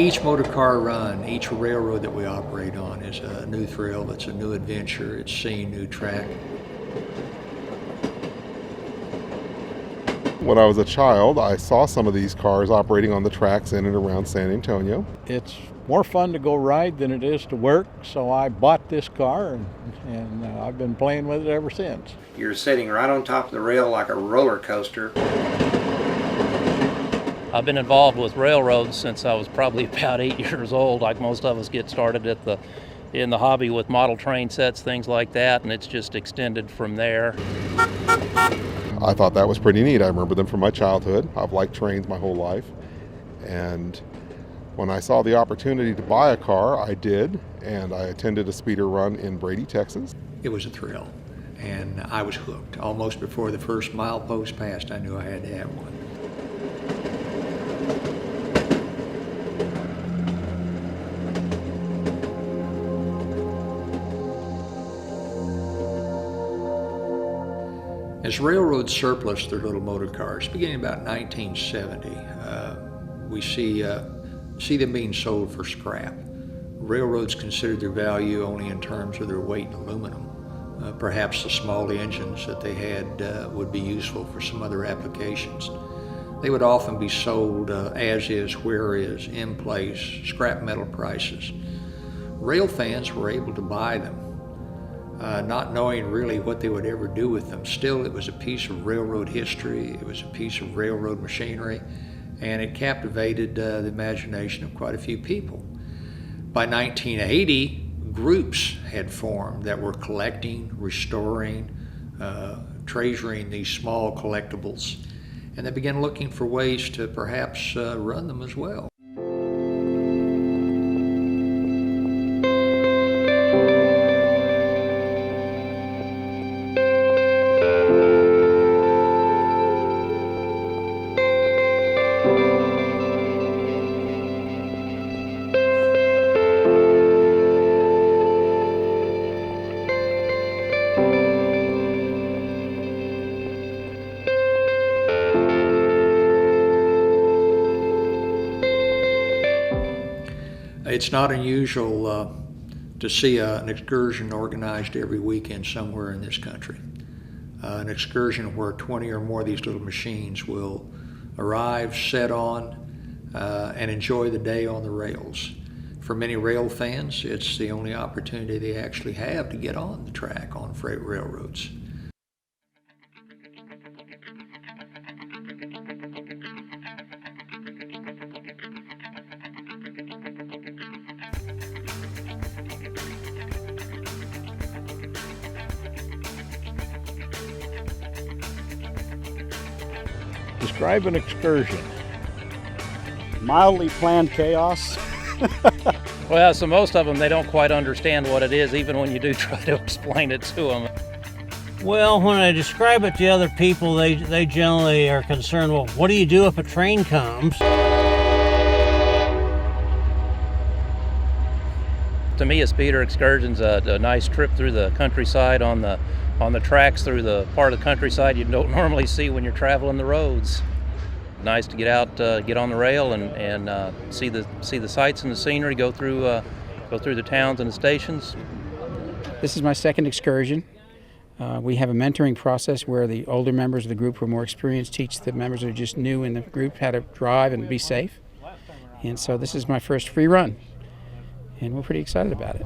Each motor car run, each railroad that we operate on is a new thrill, it's a new adventure, it's seeing new track. When I was a child, I saw some of these cars operating on the tracks in and around San Antonio. It's more fun to go ride than it is to work, so I bought this car and I've been playing with it ever since. You're sitting right on top of the rail like a roller coaster. I've been involved with railroads since I was probably about 8 years old. Like most of us get started in the hobby with model train sets, things like that, and it's just extended from there. I thought that was pretty neat. I remember them from my childhood. I've liked trains my whole life. And when I saw the opportunity to buy a car, I did, and I attended a speeder run in Brady, Texas. It was a thrill, and I was hooked. Almost before the first milepost passed, I knew I had to have one. As railroads surplus their little motor cars, beginning about 1970, we see them being sold for scrap. Railroads considered their value only in terms of their weight in aluminum. Perhaps the small engines that they had would be useful for some other applications. They would often be sold as is, where is, in place, scrap metal prices. Rail fans were able to buy them, not knowing really what they would ever do with them. Still, it was a piece of railroad history, it was a piece of railroad machinery, and it captivated the imagination of quite a few people. By 1980, groups had formed that were collecting, restoring, treasuring these small collectibles, and they began looking for ways to perhaps run them as well. It's not unusual to see an excursion organized every weekend somewhere in this country. An excursion where 20 or more of these little machines will arrive, set on, and enjoy the day on the rails. For many rail fans, it's the only opportunity they actually have to get on the track on freight railroads. Describe an excursion. Mildly planned chaos. Well, so most of them, they don't quite understand what it is, even when you do try to explain it to them. Well, when I describe it to other people, they generally are concerned, well, what do you do if a train comes? To me, a speeder excursion's a nice trip through the countryside on the tracks through the part of the countryside you don't normally see when you're traveling the roads. Nice to get out, get on the rail and see the sights and the scenery, go through the towns and the stations. This is my second excursion. We have a mentoring process where the older members of the group who are more experienced teach the members who are just new in the group how to drive and be safe. And so this is my first free run, and we're pretty excited about it.